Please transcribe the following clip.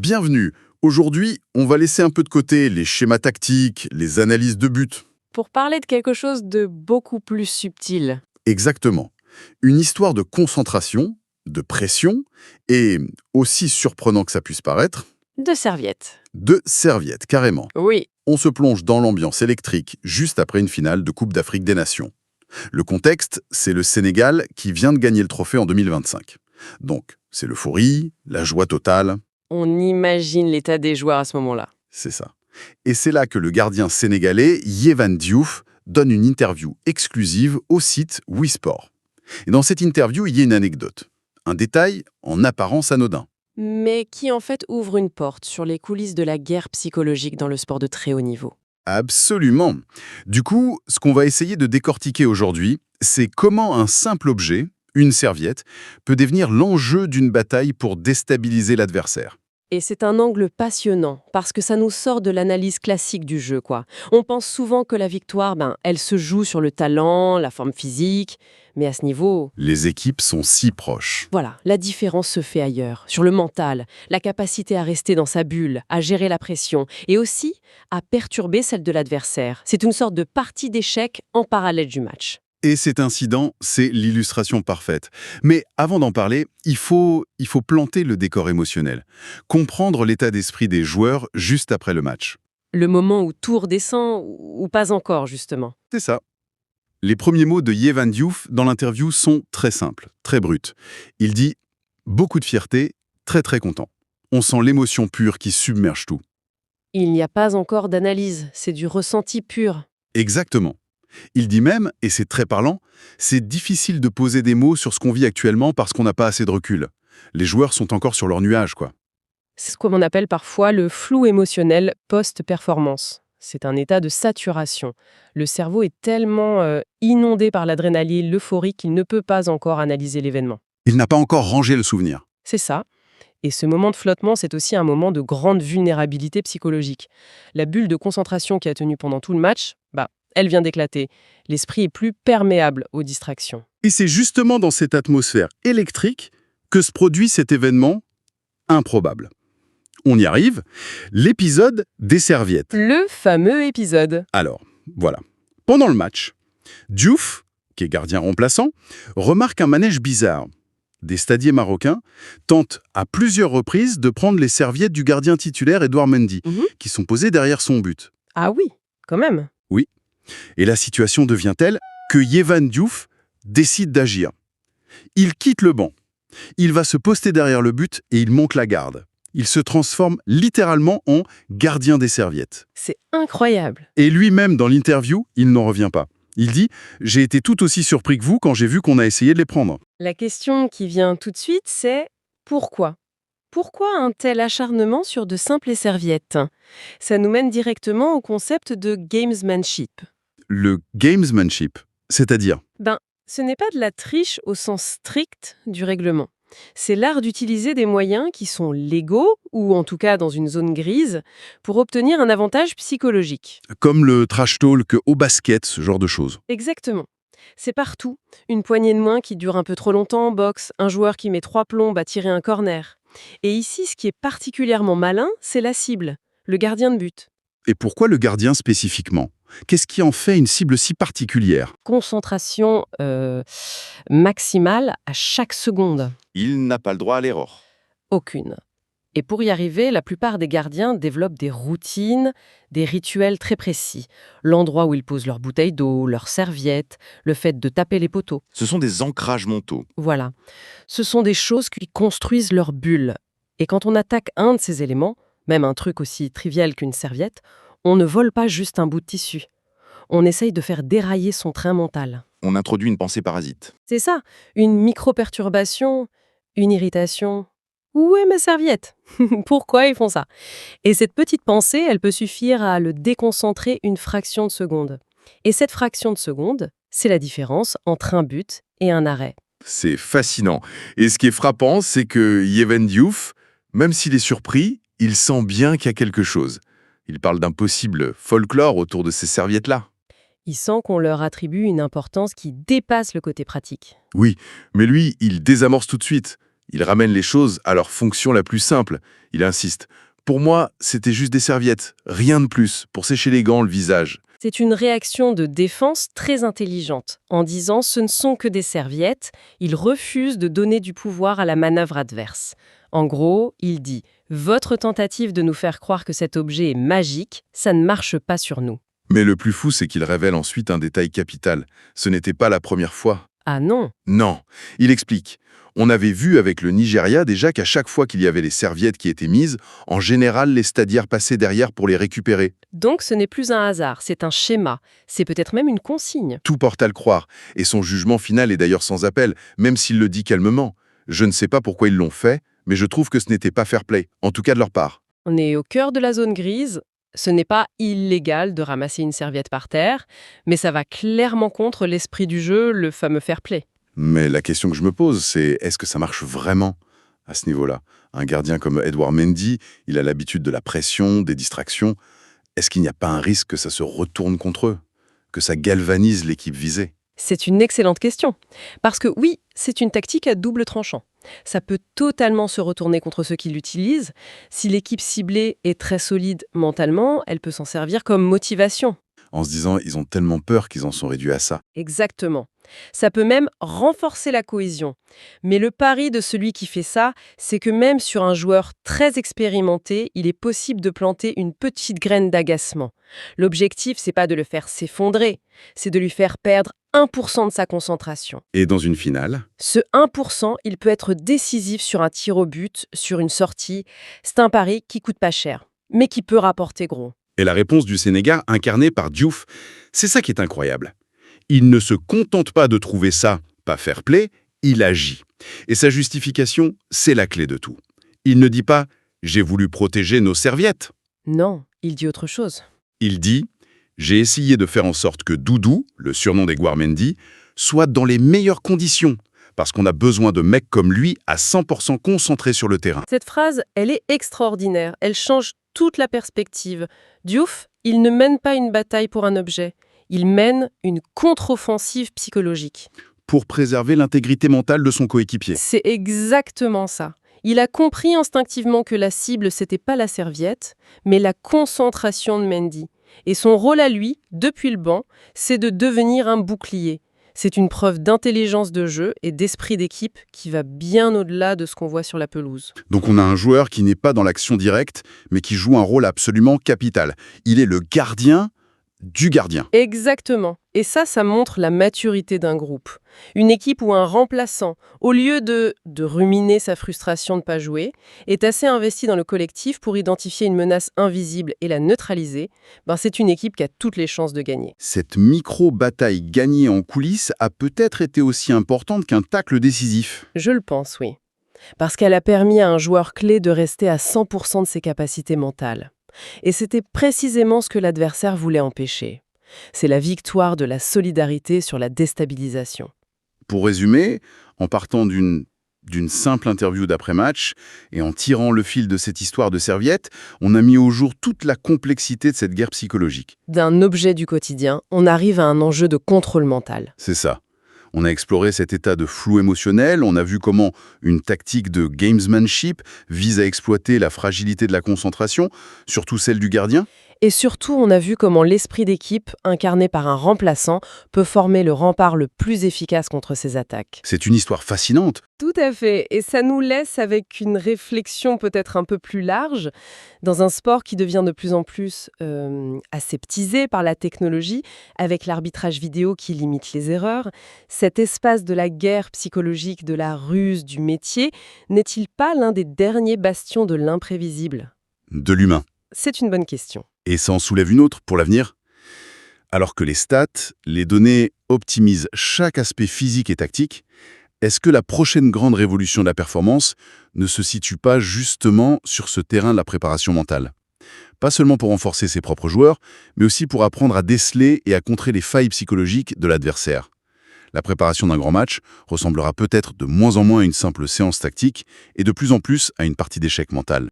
Bienvenue. Aujourd'hui, on va laisser un peu de côté les schémas tactiques, les analyses de but. Pour parler de quelque chose de beaucoup plus subtil. Exactement. Une histoire de concentration, de pression, et, aussi surprenant que ça puisse paraître, De serviettes. de serviettes, carrément. Oui, On se plonge dans l'ambiance électrique juste après une finale de Coupe d'Afrique des Nations. Le contexte, c'est le Sénégal qui vient de gagner le trophée en 2025. Donc, c'est l'euphorie, la joie totale, on imagine l'état des joueurs à ce moment-là. c'est ça. Et c'est là que le gardien sénégalais Yehvan Diouf donne une interview exclusive au site Wisport. Et dans cette interview, il y a une anecdote. Un détail en apparence anodin. Mais qui en fait ouvre une porte sur les coulisses de la guerre psychologique dans le sport de très haut niveau. Absolument. Du coup, ce qu'on va essayer de décortiquer aujourd'hui, c'est comment un simple objet, une serviette, peut devenir l'enjeu d'une bataille pour déstabiliser l'adversaire. Et c'est un angle passionnant, parce que ça nous sort de l'analyse classique du jeu, quoi. On pense souvent que la victoire, elle se joue sur le talent, la forme physique, mais à ce niveau, Les équipes sont si proches. voilà, la différence se fait ailleurs, sur le mental, la capacité à rester dans sa bulle, à gérer la pression, et aussi à perturber celle de l'adversaire. C'est une sorte de partie d'échecs en parallèle du match. Et cet incident, c'est l'illustration parfaite. Mais avant d'en parler, il faut planter le décor émotionnel. Comprendre l'état d'esprit des joueurs juste après le match. Le moment où tout redescend, ou pas encore, justement. C'est ça. Les premiers mots de Yehvan Diouf dans l'interview sont très simples, très bruts. Il dit « beaucoup de fierté, très très content ». On sent l'émotion pure qui submerge tout. Il n'y a pas encore d'analyse, c'est du ressenti pur. Exactement. Il dit même, et c'est très parlant, c'est difficile de poser des mots sur ce qu'on vit actuellement parce qu'on n'a pas assez de recul. Les joueurs sont encore sur leur nuage, quoi. C'est ce qu'on appelle parfois le flou émotionnel post-performance. C'est un état de saturation. Le cerveau est tellement inondé par l'adrénaline, l'euphorie qu'il ne peut pas encore analyser l'événement. Il n'a pas encore rangé le souvenir. C'est ça. Et ce moment de flottement, c'est aussi un moment de grande vulnérabilité psychologique. La bulle de concentration qui a tenu pendant tout le match, elle vient d'éclater. L'esprit est plus perméable aux distractions. Et c'est justement dans cette atmosphère électrique que se produit cet événement improbable. On y arrive, l'épisode des serviettes. Le fameux épisode. Alors, voilà. Pendant le match, Diouf, qui est gardien remplaçant, remarque un manège bizarre. Des stadiers marocains tentent à plusieurs reprises de prendre les serviettes du gardien titulaire Edouard Mendy, qui sont posées derrière son but. Ah oui, quand même. Oui. Et la situation devient telle que Yehvan Diouf décide d'agir. Il quitte le banc. Il va se poster derrière le but et il monte la garde. Il se transforme littéralement en gardien des serviettes. C'est incroyable. Et lui-même, dans l'interview, il n'en revient pas. Il dit « J'ai été tout aussi surpris que vous quand j'ai vu qu'on a essayé de les prendre. La question qui vient tout de suite, c'est pourquoi ? Pourquoi un tel acharnement sur de simples serviettes ? Ça nous mène directement au concept de gamesmanship. » Le gamesmanship, c'est-à-dire Ce n'est pas de la triche au sens strict du règlement. C'est l'art d'utiliser des moyens qui sont légaux, ou en tout cas dans une zone grise, pour obtenir un avantage psychologique. comme le trash talk au basket, ce genre de choses. Exactement. C'est partout. Une poignée de main qui dure un peu trop longtemps en boxe, un joueur qui met 3 plombes à tirer un corner. Et ici, ce qui est particulièrement malin, c'est la cible, le gardien de but. Et pourquoi le gardien spécifiquement ? Qu'est-ce qui en fait une cible si particulière ? Concentration maximale à chaque seconde. Il n'a pas le droit à l'erreur. Aucune. Et pour y arriver, la plupart des gardiens développent des routines, des rituels très précis. L'endroit où ils posent leur bouteille d'eau, leurs serviettes, le fait de taper les poteaux. Ce sont des ancrages mentaux. Voilà. Ce sont des choses qui construisent leur bulle. Et quand on attaque un de ces éléments, même un truc aussi trivial qu'une serviette, on ne vole pas juste un bout de tissu. On essaye de faire dérailler son train mental. On introduit une pensée parasite. C'est ça, une micro-perturbation, une irritation. Où est ma serviette ? Pourquoi ils font ça ? Et cette petite pensée, elle peut suffire à le déconcentrer une fraction de seconde. Et cette fraction de seconde, c'est la différence entre un but et un arrêt. C'est fascinant. Et ce qui est frappant, c'est que Yehvan Diouf, même s'il est surpris, il sent bien qu'il y a quelque chose. Il parle d'un possible folklore autour de ces serviettes-là. Il sent qu'on leur attribue une importance qui dépasse le côté pratique. Oui, mais lui, il désamorce tout de suite. Il ramène les choses à leur fonction la plus simple. Il insiste. Pour moi, c'était juste des serviettes, rien de plus, pour sécher les gants, le visage. C'est une réaction de défense très intelligente. En disant ce ne sont que des serviettes, il refuse de donner du pouvoir à la manœuvre adverse. En gros, il dit « Votre tentative de nous faire croire que cet objet est magique, ça ne marche pas sur nous. » Mais le plus fou, c'est qu'il révèle ensuite un détail capital. Ce n'était pas la première fois. Ah non. Non, il explique. On avait vu avec le Nigeria déjà qu'à chaque fois qu'il y avait les serviettes qui étaient mises, en général, les stadiaires passaient derrière pour les récupérer. Donc ce n'est plus un hasard, c'est un schéma. C'est peut-être même une consigne. Tout porte à le croire. Et son jugement final est d'ailleurs sans appel, même s'il le dit calmement. Je ne sais pas pourquoi ils l'ont fait, mais je trouve que ce n'était pas fair play, en tout cas de leur part. On est au cœur de la zone grise. Ce n'est pas illégal de ramasser une serviette par terre, mais ça va clairement contre l'esprit du jeu, le fameux fair play. Mais la question que je me pose, c'est est-ce que ça marche vraiment à ce niveau-là? Un gardien comme Edouard Mendy, il a l'habitude de la pression, des distractions. Est-ce qu'il n'y a pas un risque que ça se retourne contre eux? Que ça galvanise l'équipe visée? C'est une excellente question. Parce que oui, c'est une tactique à double tranchant. Ça peut totalement se retourner contre ceux qui l'utilisent. Si l'équipe ciblée est très solide mentalement, elle peut s'en servir comme motivation. En se disant, ils ont tellement peur qu'ils en sont réduits à ça. Exactement. Ça peut même renforcer la cohésion. Mais le pari de celui qui fait ça, c'est que même sur un joueur très expérimenté, il est possible de planter une petite graine d'agacement. L'objectif, c'est pas de le faire s'effondrer, c'est de lui faire perdre 1% de sa concentration. Et dans une finale, Ce 1%, il peut être décisif sur un tir au but, sur une sortie. C'est un pari qui coûte pas cher, mais qui peut rapporter gros. et la réponse du Sénégal incarnée par Diouf, c'est ça qui est incroyable. Il ne se contente pas de trouver ça pas fair play, il agit. Et sa justification, c'est la clé de tout. Il ne dit pas « j'ai voulu protéger nos serviettes ». Non, il dit autre chose. Il dit « j'ai essayé de faire en sorte que Doudou, le surnom d'Edouard Mendy, soit dans les meilleures conditions, parce qu'on a besoin de mecs comme lui à 100% concentrés sur le terrain. Cette phrase, elle est extraordinaire. Elle change toute la perspective. Diouf, il ne mène pas une bataille pour un objet. Il mène une contre-offensive psychologique. » Pour préserver l'intégrité mentale de son coéquipier. C'est exactement ça. Il a compris instinctivement que la cible, c'était pas la serviette, mais la concentration de Mendy. Et son rôle à lui, depuis le banc, c'est de devenir un bouclier. C'est une preuve d'intelligence de jeu et d'esprit d'équipe qui va bien au-delà de ce qu'on voit sur la pelouse. Donc on a un joueur qui n'est pas dans l'action directe, mais qui joue un rôle absolument capital. Il est le gardien du gardien. Exactement. Et ça montre la maturité d'un groupe. Une équipe où un remplaçant, au lieu de ruminer sa frustration de ne pas jouer, est assez investi dans le collectif pour identifier une menace invisible et la neutraliser, c'est une équipe qui a toutes les chances de gagner. Cette micro-bataille gagnée en coulisses a peut-être été aussi importante qu'un tacle décisif. Je le pense, oui. Parce qu'elle a permis à un joueur clé de rester à 100% de ses capacités mentales. Et c'était précisément ce que l'adversaire voulait empêcher. C'est la victoire de la solidarité sur la déstabilisation. Pour résumer, en partant d'une simple interview d'après-match et en tirant le fil de cette histoire de serviette, on a mis au jour toute la complexité de cette guerre psychologique. D'un objet du quotidien, on arrive à un enjeu de contrôle mental. C'est ça. On a exploré cet état de flou émotionnel, on a vu comment une tactique de gamesmanship vise à exploiter la fragilité de la concentration, surtout celle du gardien. Et surtout, on a vu comment l'esprit d'équipe, incarné par un remplaçant, peut former le rempart le plus efficace contre ces attaques. C'est une histoire fascinante. Tout à fait. Et ça nous laisse avec une réflexion peut-être un peu plus large. Dans un sport qui devient de plus en plus aseptisé par la technologie, avec l'arbitrage vidéo qui limite les erreurs, cet espace de la guerre psychologique, de la ruse, du métier, n'est-il pas l'un des derniers bastions de l'imprévisible ? De l'humain. C'est une bonne question. Et ça en soulève une autre pour l'avenir. Alors que les stats, les données optimisent chaque aspect physique et tactique, est-ce que la prochaine grande révolution de la performance ne se situe pas justement sur ce terrain de la préparation mentale? Pas seulement pour renforcer ses propres joueurs, mais aussi pour apprendre à déceler et à contrer les failles psychologiques de l'adversaire. La préparation d'un grand match ressemblera peut-être de moins en moins à une simple séance tactique et de plus en plus à une partie d'échec mental.